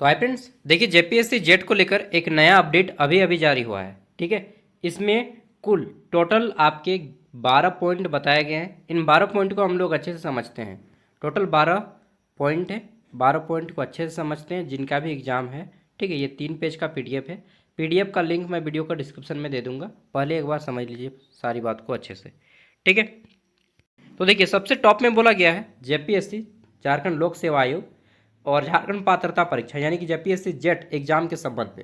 तो hi friends, देखिए JPSC jet को लेकर एक नया अपडेट अभी अभी जारी हुआ है। ठीक है, इसमें कुल टोटल आपके 12 पॉइंट बताए गए हैं। इन 12 पॉइंट को हम लोग अच्छे से समझते हैं। टोटल 12 पॉइंट है। 12 पॉइंट को अच्छे से समझते हैं जिनका भी एग्जाम है। ठीक है, ये 3 पेज का पीडीएफ है। पीडीएफ का लिंक मैं वीडियो का डिस्क्रिप्शन में दे दूंगा। पहले एक बार समझ लीजिए सारी बात को अच्छे से। ठीक है, तो देखिए सबसे टॉप में बोला गया है जेपीएससी झारखंड लोक सेवा आयोग और झारखंड पात्रता परीक्षा यानी कि जेपीएससी जेट एग्जाम के संबंध में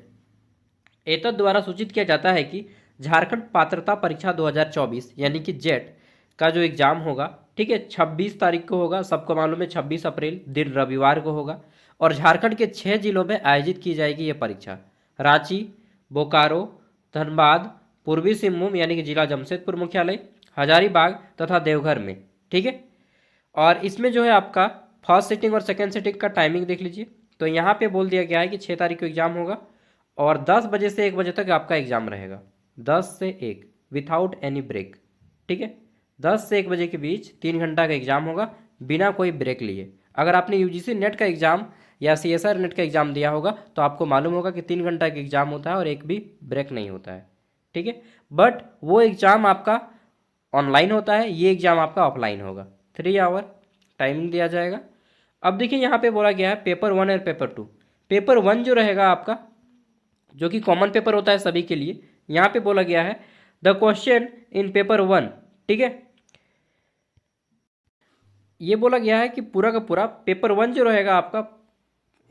एतद द्वारा सूचित किया जाता है कि झारखंड पात्रता परीक्षा 2024 यानी कि जेट का जो एग्जाम होगा, ठीक है, 26 तारीख को होगा। सबको मालूम है 26 अप्रैल दिन रविवार को होगा और झारखंड के 6 जिलों में आयोजित की जाएगी ये परीक्षा। रांची, बोकारो, धनबाद, पूर्वी सिंहभूम यानी कि जिला जमशेदपुर मुख्यालय, हजारीबाग तथा देवघर में। ठीक है, और इसमें जो है आपका फर्स्ट सिटिंग और सेकेंड सिटिंग का टाइमिंग देख लीजिए। तो यहाँ पे बोल दिया गया है कि 6 तारीख को एग्जाम होगा और 10 बजे से 1 बजे तक आपका एग्जाम रहेगा। 10 से 1 विथआउट एनी ब्रेक। ठीक है, 10 से 1 बजे के बीच 3 घंटा का एग्जाम होगा बिना कोई ब्रेक लिए। अगर आपने यूजीसी नेट का एग्जाम या सीएसआर नेट का एग्जाम दिया होगा तो आपको मालूम होगा कि 3 घंटा का एग्जाम होता है और एक भी ब्रेक नहीं होता है। ठीक है, बट वो एग्जाम आपका ऑनलाइन होता है, ये एग्जाम आपका ऑफलाइन होगा। 3 आवर टाइमिंग दिया जाएगा। अब देखिए यहाँ पे बोला गया है पेपर 1 और पेपर 2। पेपर 1 जो रहेगा आपका, जो कि कॉमन पेपर होता है सभी के लिए, यहाँ पे बोला गया है द क्वेश्चन इन पेपर 1। ठीक है, ये बोला गया है कि पूरा का पूरा पेपर 1 जो रहेगा आपका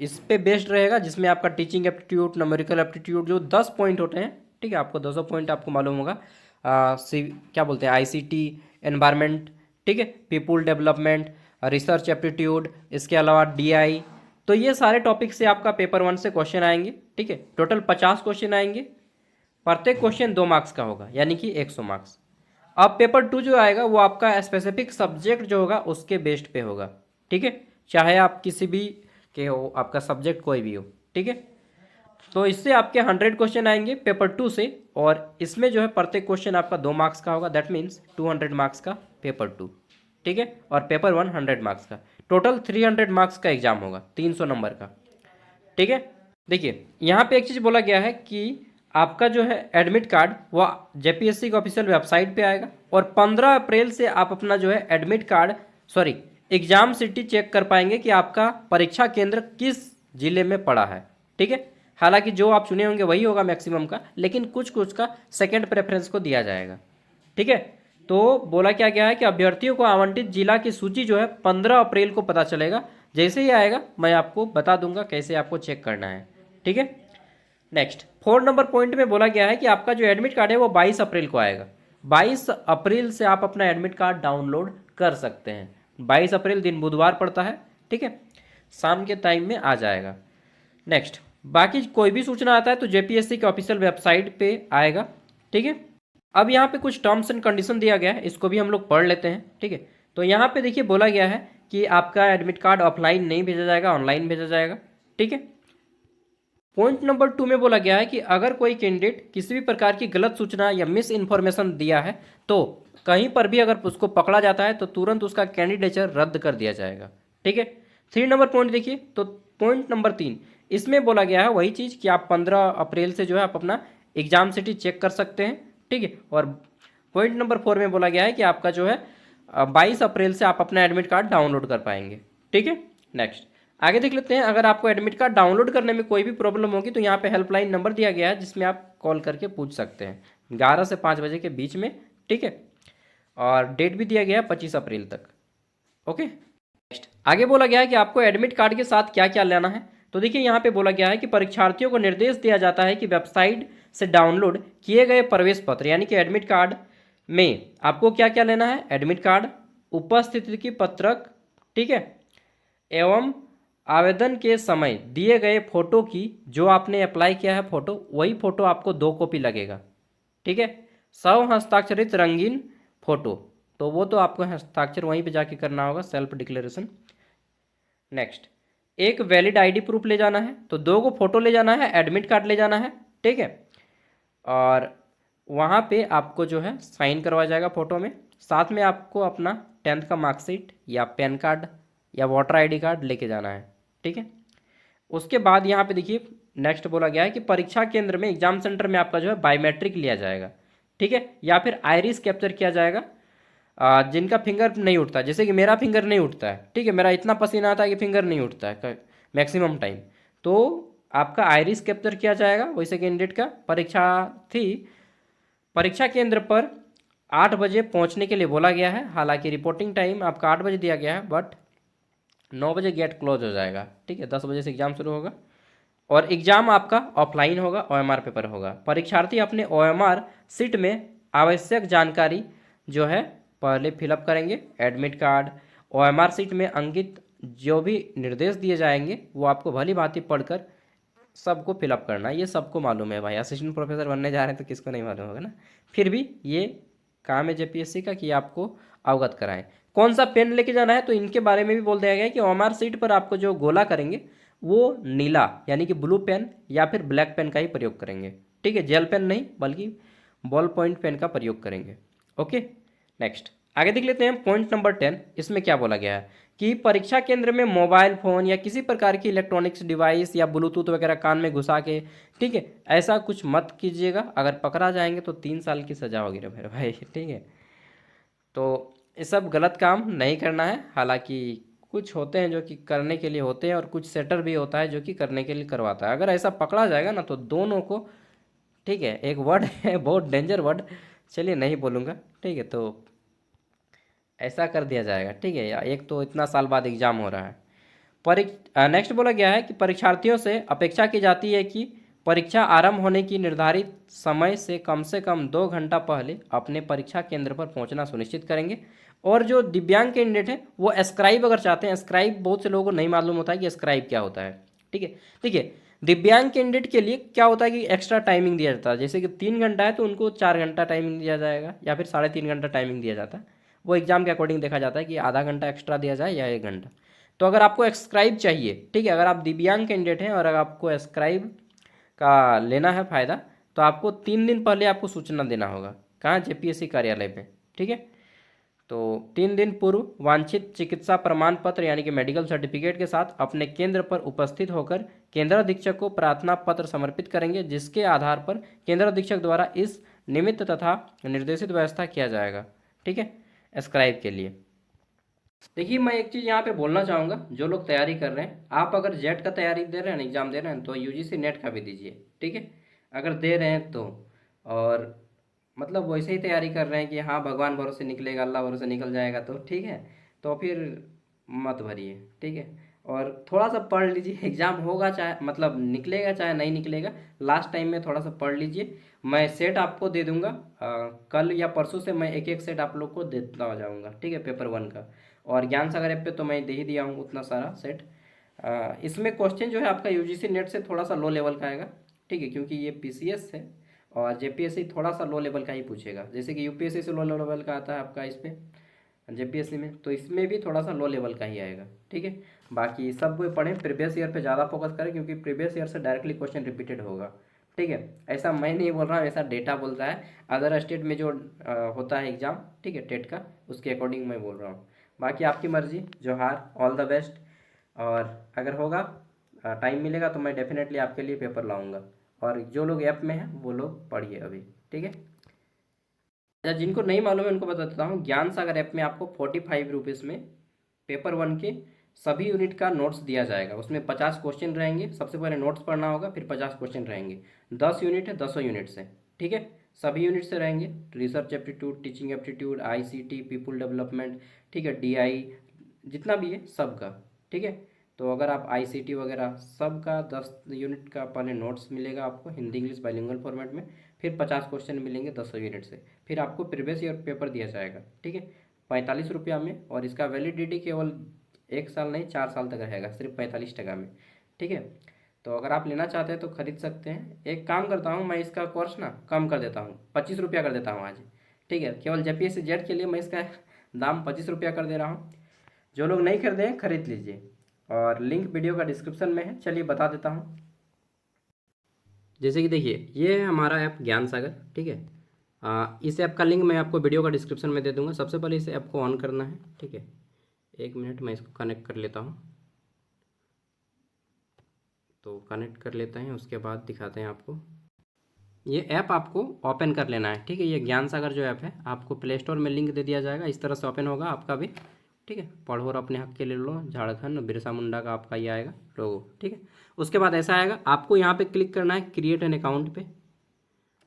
इस पे बेस्ड रहेगा, जिसमें आपका टीचिंग एप्टीट्यूड, न्यूमेरिकल एप्टीट्यूड जो 10 पॉइंट होते हैं। ठीक है, आपको 200 पॉइंट आपको मालूम होगा। क्या बोलते हैं, आईसीटी, एनवायरनमेंट, ठीक है, पीपुल डेवलपमेंट, रिसर्च एप्टीट्यूड, इसके अलावा डीआई। तो ये सारे टॉपिक से आपका पेपर 1 से क्वेश्चन आएंगे। ठीक है, टोटल 50 क्वेश्चन आएंगे। प्रत्येक क्वेश्चन 2 मार्क्स का होगा यानी कि 100 मार्क्स। अब पेपर 2 जो आएगा वो आपका स्पेसिफिक सब्जेक्ट जो होगा उसके बेस्ड पे होगा। ठीक है, चाहे आप किसी भी के हो, आपका सब्जेक्ट कोई भी हो। ठीक है, तो इससे आपके 100 क्वेश्चन आएंगे पेपर 2 से और इसमें जो है प्रत्येक क्वेश्चन आपका 2 मार्क्स का होगा। दैट मीन्स 200 मार्क्स का पेपर 2। ठीक है, और पेपर 1 100 मार्क्स का। टोटल 300 मार्क्स का एग्जाम होगा, 300 नंबर का। ठीक है, देखिए यहाँ पे एक चीज़ बोला गया है कि आपका जो है एडमिट कार्ड वो जेपीएससी के ऑफिशियल वेबसाइट पे आएगा और 15 अप्रैल से आप अपना जो है admit card exam city check कर पाएंगे कि आपका परीक्षा केंद्र किस जिले में पड़ा है। ठीक है, हालांकि जो आप चुने होंगे वही होगा मैक्सिमम का, लेकिन कुछ कुछ का सेकेंड प्रेफरेंस को दिया जाएगा। ठीक है, तो बोला क्या गया है कि अभ्यर्थियों को आवंटित जिला की सूची जो है 15 अप्रैल को पता चलेगा। जैसे ही आएगा मैं आपको बता दूंगा कैसे आपको चेक करना है। ठीक है, नेक्स्ट 4 नंबर पॉइंट में बोला गया है कि आपका जो एडमिट कार्ड है वो 22 अप्रैल को आएगा। 22 अप्रैल से आप अपना एडमिट कार्ड डाउनलोड कर सकते हैं। 22 अप्रैल दिन बुधवार पड़ता है। ठीक है, शाम के टाइम में आ जाएगा। नेक्स्ट, बाकी कोई भी सूचना आता है तो जेपीएससी के ऑफिशियल वेबसाइट पे आएगा। ठीक है, अब यहाँ पे कुछ टर्म्स एंड कंडीशन दिया गया है, इसको भी हम लोग पढ़ लेते हैं। ठीक है, तो यहाँ पे देखिए बोला गया है कि आपका एडमिट कार्ड ऑफलाइन नहीं भेजा जाएगा, ऑनलाइन भेजा जाएगा। ठीक है, पॉइंट नंबर 2 में बोला गया है कि अगर कोई कैंडिडेट किसी भी प्रकार की गलत सूचना या मिस इन्फॉर्मेशन दिया है तो कहीं पर भी अगर उसको पकड़ा जाता है तो तुरंत उसका कैंडिडेचर रद्द कर दिया जाएगा। ठीक है, 3 नंबर पॉइंट देखिए, तो पॉइंट नंबर 3 इसमें बोला गया है वही चीज़ कि आप 15 अप्रैल से जो है आप अपना एग्जाम सिटी चेक कर सकते हैं। ठीक है, और पॉइंट नंबर 4 में बोला गया है कि आपका जो है 22 अप्रैल से आप अपना एडमिट कार्ड डाउनलोड कर पाएंगे। ठीक है, नेक्स्ट आगे देख लेते हैं। अगर आपको एडमिट कार्ड डाउनलोड करने में कोई भी प्रॉब्लम होगी तो यहाँ पे हेल्पलाइन नंबर दिया गया है जिसमें आप कॉल करके पूछ सकते हैं 11 से 5 बजे के बीच में। ठीक है, और डेट भी दिया गया है 25 अप्रैल तक। ओके, नेक्स्ट आगे बोला गया है कि आपको एडमिट कार्ड के साथ क्या क्या लेना है। तो देखिए यहाँ पे बोला गया है कि परीक्षार्थियों को निर्देश दिया जाता है कि वेबसाइट से डाउनलोड किए गए प्रवेश पत्र यानी कि एडमिट कार्ड में आपको क्या क्या लेना है, एडमिट कार्ड, उपस्थिति की पत्रक, ठीक है, एवं आवेदन के समय दिए गए फोटो की, जो आपने अप्लाई किया है फोटो, वही फोटो आपको 2 कॉपी लगेगा। ठीक है, 100 हस्ताक्षरित रंगीन फोटो, तो वो तो आपको हस्ताक्षर वहीं पे जाके करना होगा, सेल्फ डिक्लेरेशन। नेक्स्ट, एक वैलिड आईडी प्रूफ ले जाना है, तो 2 को फोटो ले जाना है, एडमिट कार्ड ले जाना है। ठीक है, और वहाँ पे आपको जो है साइन करवाया जाएगा फ़ोटो में। साथ में आपको अपना 10th का मार्कशीट या पैन कार्ड या वोटर आईडी कार्ड लेके जाना है। ठीक है, उसके बाद यहाँ पे देखिए नेक्स्ट बोला गया है कि परीक्षा केंद्र में एग्जाम सेंटर में आपका जो है बायोमेट्रिक लिया जाएगा, ठीक है, या फिर आइरिस कैप्चर किया जाएगा। जिनका फिंगर नहीं उठता, जैसे कि मेरा फिंगर नहीं उठता है, ठीक है, मेरा इतना पसीना आता है कि फिंगर नहीं उठता है मैक्सिमम टाइम, तो आपका आइरिस कैप्चर किया जाएगा। वैसे कैंडिडेट का परीक्षा थी, परीक्षा केंद्र पर 8 बजे पहुंचने के लिए बोला गया है। हालांकि रिपोर्टिंग टाइम आपका 8 बजे दिया गया है, बट 9 बजे गेट क्लोज हो जाएगा, ठीक है, 10 बजे से एग्ज़ाम शुरू होगा। और एग्ज़ाम आपका ऑफलाइन होगा, ओएमआर पेपर होगा। परीक्षार्थी अपने ओएमआर सीट में आवश्यक जानकारी जो है पहले फिलअप करेंगे। एडमिट कार्ड, ओएमआर सीट में अंकित जो भी निर्देश दिए जाएंगे वो आपको भली भांति पढ़कर सबको फिलअप करना है। ये सबको मालूम है भाई, असिस्टेंट प्रोफेसर बनने जा रहे हैं तो किसको नहीं मालूम होगा ना। फिर भी ये काम है जेपीएससी का कि आपको अवगत कराएं। कौन सा पेन लेके जाना है तो इनके बारे में भी बोल दिया गया है कि ओएमआर सीट पर आपको जो गोला करेंगे वो नीला यानी कि ब्लू पेन या फिर ब्लैक पेन का ही प्रयोग करेंगे, ठीक है, जेल पेन नहीं बल्कि बॉल पॉइंट पेन का प्रयोग करेंगे। ओके, नेक्स्ट आगे देख लेते हैं पॉइंट नंबर 10। इसमें क्या बोला गया है कि परीक्षा केंद्र में मोबाइल फ़ोन या किसी प्रकार की इलेक्ट्रॉनिक्स डिवाइस या ब्लूटूथ वगैरह कान में घुसा के, ठीक है, ऐसा कुछ मत कीजिएगा। अगर पकड़ा जाएंगे तो 3 साल की सज़ा होगी रे मेरे भाई, ठीक है। तो ये सब गलत काम नहीं करना है। हालांकि कुछ होते हैं जो कि करने के लिए होते हैं और कुछ सेटर भी होता है जो कि करने के लिए करवाता है। अगर ऐसा पकड़ा जाएगा ना तो दोनों को, ठीक है, एक वर्ड है बहुत डेंजर वर्ड, चलिए नहीं बोलूँगा, ठीक है, तो ऐसा कर दिया जाएगा, ठीक है। या एक तो इतना साल बाद एग्ज़ाम हो रहा है। नेक्स्ट बोला गया है कि परीक्षार्थियों से अपेक्षा की जाती है कि परीक्षा आरंभ होने की निर्धारित समय से कम 2 घंटा पहले अपने परीक्षा केंद्र पर पहुंचना सुनिश्चित करेंगे। और जो दिव्यांग कैंडिडेट हैं वो स्क्राइब अगर चाहते हैं, स्क्राइब बहुत से लोगों को नहीं मालूम होता है कि स्क्राइब क्या होता है, ठीक है। देखिए दिव्यांग कैंडिडेट के लिए क्या होता है कि एक्स्ट्रा टाइमिंग दिया जाता है। जैसे कि 3 घंटा है तो उनको 4 घंटा टाइमिंग दिया जाएगा या फिर 3.5 घंटा टाइमिंग दिया जाता है। वो एग्जाम के अकॉर्डिंग देखा जाता है कि आधा घंटा एक्स्ट्रा दिया जाए या 1 घंटा। तो अगर आपको एक्सक्राइब चाहिए, ठीक है, अगर आप दिव्यांग कैंडिडेट हैं और अगर आपको एक्सक्राइब का लेना है फ़ायदा तो आपको 3 दिन पहले आपको सूचना देना होगा। कहाँ? जेपीएससी कार्यालय में, ठीक है। तो 3 दिन पूर्व वांछित चिकित्सा प्रमाण पत्र यानी कि मेडिकल सर्टिफिकेट के साथ अपने केंद्र पर उपस्थित होकर केंद्राधीक्षक को प्रार्थना पत्र समर्पित करेंगे, जिसके आधार पर केंद्राधीक्षक द्वारा इस निमित्त तथा निर्देशित व्यवस्था किया जाएगा, ठीक है, स्क्राइब के लिए। देखिए मैं एक चीज़ यहाँ पे बोलना चाहूँगा, जो लोग तैयारी कर रहे हैं, आप अगर जेट का तैयारी दे रहे हैं, एग्ज़ाम दे रहे हैं, तो यूजीसी नेट का भी दीजिए, ठीक है, अगर दे रहे हैं तो। और मतलब वैसे ही तैयारी कर रहे हैं कि हाँ भगवान भरोसे निकलेगा, अल्लाह भरोसे निकल जाएगा, तो ठीक है, तो फिर मत भरिए, ठीक है। और थोड़ा सा पढ़ लीजिए, एग्ज़ाम होगा चाहे मतलब निकलेगा चाहे नहीं निकलेगा, लास्ट टाइम में थोड़ा सा पढ़ लीजिए। मैं सेट आपको दे दूंगा, कल या परसों से मैं एक एक सेट आप लोग को देता जाऊंगा, ठीक है, पेपर 1 का। और ज्ञान सागर ऐप पे तो मैं दे ही दिया हूँ उतना सारा सेट। इसमें क्वेश्चन जो है आपका यूजीसी नेट से थोड़ा सा लो लेवल का आएगा, ठीक है, क्योंकि ये पीसीएस है और जेपीएससी थोड़ा सा लो लेवल का ही पूछेगा। जैसे कि यूपीएससी से लो लेवल का आता है आपका इस पे जेपीएससी में, तो इसमें भी थोड़ा सा लो लेवल का ही आएगा, ठीक है। बाकी सब कोई पढ़ें, प्रीवियस ईयर पे ज़्यादा फोकस करें क्योंकि प्रीवियस ईयर से डायरेक्टली क्वेश्चन रिपीटेड होगा, ठीक है। ऐसा मैं नहीं बोल रहा हूँ, ऐसा डेटा बोलता है। अदर स्टेट में जो होता है एग्ज़ाम, ठीक है, टेट का, उसके अकॉर्डिंग मैं बोल रहा हूँ। बाकी आपकी मर्ज़ी, जोहार, ऑल द बेस्ट। और अगर होगा टाइम मिलेगा तो मैं डेफिनेटली आपके लिए पेपर लाऊंगा। और जो लोग ऐप में हैं वो लोग पढ़िए अभी, ठीक है। या जिनको नहीं मालूम है उनको बता देता हूँ, ज्ञान सागर ऐप में आपको 45 रुपीज़ में पेपर 1 के सभी यूनिट का नोट्स दिया जाएगा। उसमें 50 क्वेश्चन रहेंगे, सबसे पहले नोट्स पढ़ना होगा, फिर 50 क्वेश्चन रहेंगे। 10 यूनिट है, 10 यूनिट से, ठीक है, सभी यूनिट से रहेंगे। Research aptitude, teaching aptitude, ICT, people development, ठीक है, डीआई, जितना भी है सबका, ठीक है। तो अगर आप आईसीटी वगैरह सबका 10 यूनिट का पहले नोट्स मिलेगा आपको हिंदी इंग्लिश बाइलिंगुअल फॉर्मेट में, फिर 50 क्वेश्चन मिलेंगे 10 यूनिट से, फिर आपको प्रीवियस ईयर पेपर दिया जाएगा, ठीक है, 45 रुपया में। और इसका वैलिडिटी केवल 1 साल नहीं 4 साल तक रहेगा, सिर्फ 45 टका में, ठीक है। तो अगर आप लेना चाहते हैं तो खरीद सकते हैं। एक काम करता हूँ, मैं इसका कोर्स ना कम कर देता हूँ, 25 रुपया कर देता हूँ आज, ठीक है, केवल जेपीएससी जेट के लिए मैं इसका दाम 25 रुपया कर दे रहा हूँ। जो लोग नहीं खरीदे हैं खरीद लीजिए, और लिंक वीडियो का डिस्क्रिप्शन में है। चलिए बता देता हूँ। जैसे कि देखिए ये है हमारा ऐप ज्ञान सागर, ठीक है। इस ऐप का लिंक मैं आपको वीडियो का डिस्क्रिप्शन में दे दूंगा। सबसे पहले इस ऐप को ऑन करना है, ठीक है। 1 मिनट मैं इसको कनेक्ट कर लेता हूँ। तो कनेक्ट कर लेते हैं, उसके बाद दिखाते हैं आपको। ये ऐप आपको ओपन कर लेना है, ठीक है। ये ज्ञान सागर जो ऐप है आपको प्ले स्टोर में लिंक दे दिया जाएगा, इस तरह से ओपन होगा आपका भी, ठीक है। पढ़ो और अपने हक के लिए लो, झारखंड बिरसा मुंडा का आपका ये आएगा लोगो, ठीक है। उसके बाद ऐसा आएगा, आपको यहाँ पे क्लिक करना है क्रिएट एन अकाउंट पे।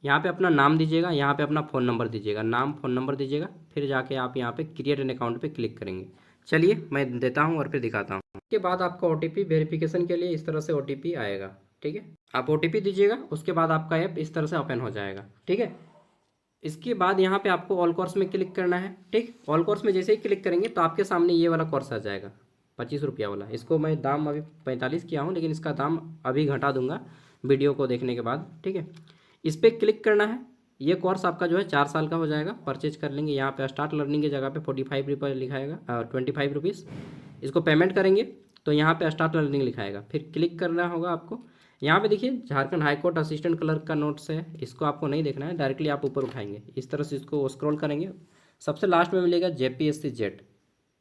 यहाँ पे अपना नाम दीजिएगा, यहाँ पे अपना फ़ोन नंबर दीजिएगा, नाम फ़ोन नंबर दीजिएगा, फिर जाके आप यहाँ पे क्रिएट एन अकाउंट पे क्लिक करेंगे। चलिए मैं देता हूँ और फिर दिखाता हूँ। उसके बाद आपका OTP वेरिफिकेशन के लिए इस तरह से OTP आएगा, ठीक है। आप OTP दीजिएगा, उसके बाद आपका ऐप इस तरह से ओपन हो जाएगा, ठीक है। इसके बाद यहाँ पे आपको ऑल कोर्स में क्लिक करना है, ठीक। ऑल कोर्स में जैसे ही क्लिक करेंगे तो आपके सामने ये वाला कोर्स आ जाएगा, 25 रुपया वाला। इसको मैं दाम अभी 45 किया हूँ, लेकिन इसका दाम अभी घटा दूंगा वीडियो को देखने के बाद, ठीक है। इस पर क्लिक करना है। ये कोर्स आपका जो है 4 साल का हो जाएगा। परचेज कर लेंगे, यहाँ पे स्टार्ट लर्निंग की जगह पे 45 रुपये लिखाएगा, 25 रुपीज़। इसको पेमेंट करेंगे तो यहाँ पे स्टार्ट लर्निंग लिखाएगा, फिर क्लिक करना होगा आपको। यहाँ पे देखिए Jharkhand high court assistant clerk का नोट्स है, इसको आपको नहीं देखना है, डायरेक्टली आप ऊपर उठाएंगे, इस तरह से इसको स्क्रॉल करेंगे। सबसे लास्ट में मिलेगा JPSC जेट,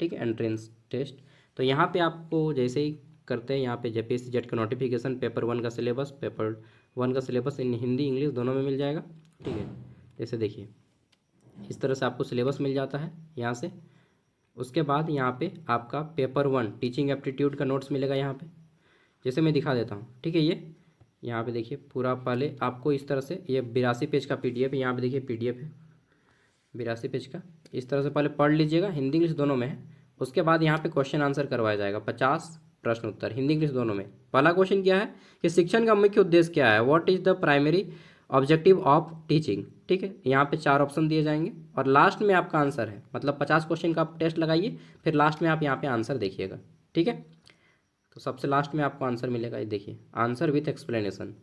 ठीक है, एंट्रेंस टेस्ट। तो यहाँ पे आपको जैसे ही करते हैं, यहाँ पे JPSC जेट का नोटिफिकेशन, पेपर 1 का सिलेबस, पेपर 1 का सिलेबस इन हिंदी इंग्लिश दोनों में मिल जाएगा, ठीक है। जैसे देखिए इस तरह से आपको सिलेबस मिल जाता है यहाँ से। उसके बाद यहाँ पे आपका पेपर 1 टीचिंग एप्टीट्यूड का नोट्स मिलेगा यहाँ पे, जैसे मैं दिखा देता हूँ, ठीक है। ये यहाँ पे देखिए पूरा पहले आपको इस तरह से, ये 82 पेज का PDF है, यहाँ पे देखिए PDF है 82 पेज का। इस तरह से पहले पढ़ लीजिएगा, हिंदी इंग्लिश दोनों में है। उसके बाद यहाँ पे क्वेश्चन आंसर करवाया जाएगा, 50 प्रश्न उत्तर हिंदी इंग्लिश दोनों में। पहला क्वेश्चन क्या है कि शिक्षण का मुख्य उद्देश्य क्या है, what is the primary objective of teaching, ठीक है। यहाँ पे 4 ऑप्शन दिए जाएंगे और लास्ट में आपका आंसर है, मतलब 50 क्वेश्चन का आप टेस्ट लगाइए, फिर लास्ट में आप यहाँ पे आंसर देखिएगा, ठीक है। तो सबसे लास्ट में आपको आंसर मिलेगा, ये देखिए आंसर विथ एक्सप्लेनेशन।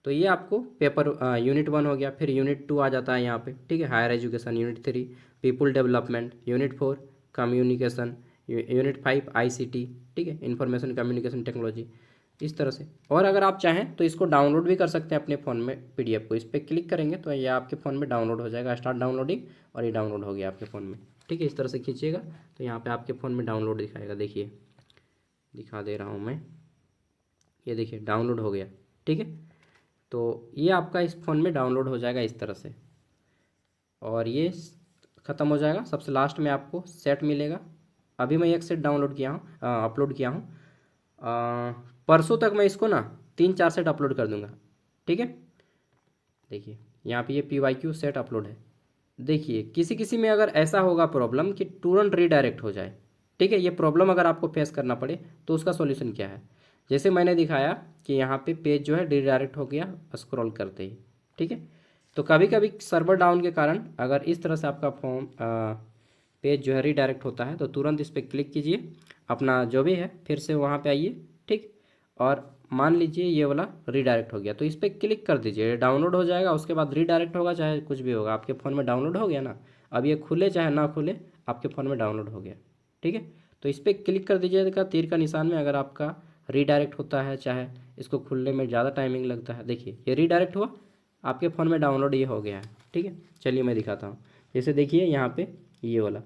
तो ये आपको पेपर यूनिट 1 हो गया। फिर यूनिट 2 आ जाता है यहाँ पे, ठीक है, higher education. Unit 3 people development. Unit 4 communication. Unit 5 ICT, ठीक है, इंफॉर्मेशन कम्युनिकेशन टेक्नोलॉजी, इस तरह से। और अगर आप चाहें तो इसको डाउनलोड भी कर सकते हैं अपने फ़ोन में, PDF को इस पर क्लिक करेंगे तो ये आपके फ़ोन में डाउनलोड हो जाएगा, स्टार्ट डाउनलोडिंग, और ये डाउनलोड हो गया आपके फ़ोन में, ठीक है। इस तरह से खींचिएगा तो यहाँ पर आपके फ़ोन में डाउनलोड दिखाएगा, देखिए दिखा दे रहा हूँ मैं, ये देखिए डाउनलोड हो गया, ठीक है। तो ये आपका इस फ़ोन में डाउनलोड हो जाएगा इस तरह से, और ये ख़त्म हो जाएगा। सबसे लास्ट में आपको सेट मिलेगा। अभी मैं एक सेट डाउनलोड किया हूँ, अपलोड किया हूँ। परसों तक मैं इसको ना 3-4 सेट अपलोड कर दूँगा, ठीक है। देखिए यहाँ पे ये PYQ सेट अपलोड है। देखिए किसी किसी में अगर ऐसा होगा प्रॉब्लम कि तुरंत रीडायरेक्ट हो जाए, ठीक है। ये प्रॉब्लम अगर आपको फेस करना पड़े तो उसका सॉल्यूशन क्या है, जैसे मैंने दिखाया कि यहाँ पे पेज जो है रीडायरेक्ट हो गया स्क्रॉल करते ही, ठीक है। तो कभी कभी सर्वर डाउन के कारण अगर इस तरह से आपका फॉर्म पेज जो है रीडायरेक्ट होता है तो तुरंत इस पर क्लिक कीजिए, अपना जो भी है फिर से वहाँ पे आइए, ठीक। और मान लीजिए ये वाला रीडायरेक्ट हो गया तो इस पर क्लिक कर दीजिए, डाउनलोड हो जाएगा। उसके बाद रीडायरेक्ट होगा चाहे कुछ भी होगा, आपके फ़ोन में डाउनलोड हो गया ना। अब ये खुले चाहे ना खुले, आपके फ़ोन में डाउनलोड हो गया, ठीक है। तो इस पर क्लिक कर दीजिएगा तीर का निशान में, अगर आपका रीडायरेक्ट होता है, चाहे इसको खुलने में ज़्यादा टाइमिंग लगता है। देखिए ये रीडायरेक्ट हुआ, आपके फ़ोन में डाउनलोड ये हो गया है, ठीक है। चलिए मैं दिखाता हूँ, जैसे देखिए यहाँ पे ये वाला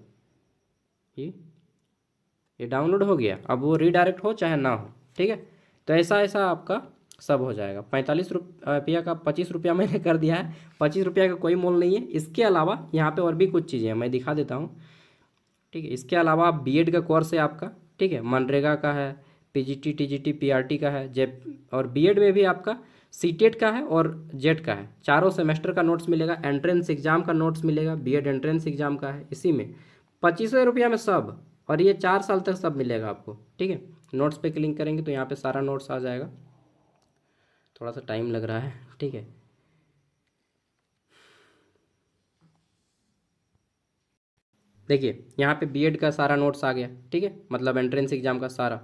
ये डाउनलोड हो गया। अब वो रीडायरेक्ट हो चाहे ना हो, ठीक है। तो ऐसा ऐसा आपका सब हो जाएगा। 45 रुपया का 25 रुपया मैंने कर दिया है, 25 रुपया का कोई मोल नहीं है। इसके अलावा यहाँ पे और भी कुछ चीज़ें हैं, मैं दिखा देता हूँ, ठीक है। इसके अलावा BEd का कोर्स है आपका, ठीक है, मनरेगा का है, PGT TGT PRT का है, जेप, और BEd में भी आपका CTET का है और जेट का है। चारों सेमेस्टर का नोट्स मिलेगा, एंट्रेंस एग्जाम का नोट्स मिलेगा, BEd एंट्रेंस एग्जाम का है, इसी में 25 रुपया में सब, और ये 4 साल तक सब मिलेगा आपको, ठीक है। नोट्स पे क्लिक करेंगे तो यहाँ पे सारा नोट्स आ जाएगा, थोड़ा सा टाइम लग रहा है, ठीक है। देखिए यहाँ पे BEd का सारा नोट्स आ गया, ठीक है, मतलब एंट्रेंस एग्जाम का सारा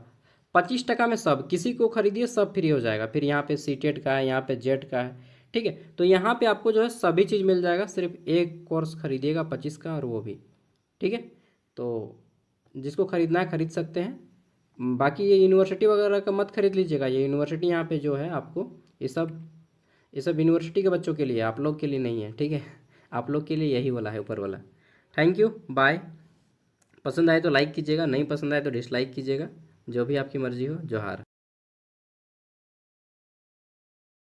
25 टका में सब, किसी को खरीदिए सब फ्री हो जाएगा। फिर यहाँ पे CTET का है, यहाँ पे जेट का है, ठीक है। तो यहाँ पे आपको जो है सभी चीज़ मिल जाएगा, सिर्फ एक कोर्स खरीदिएगा 25 का, और वो भी, ठीक है। तो जिसको खरीदना है खरीद सकते हैं। बाकी ये यूनिवर्सिटी वगैरह का मत खरीद लीजिएगा, ये यूनिवर्सिटी यहाँ पे जो है आपको ये सब यूनिवर्सिटी के बच्चों के लिए, आप लोग के लिए नहीं है, ठीक है। आप लोग के लिए यही वाला है, ऊपर वाला। Thank you, bye. पसंद आए तो लाइक कीजिएगा, नहीं पसंद आए तो डिसलाइक कीजिएगा, जो भी आपकी मर्ज़ी हो। जोहार।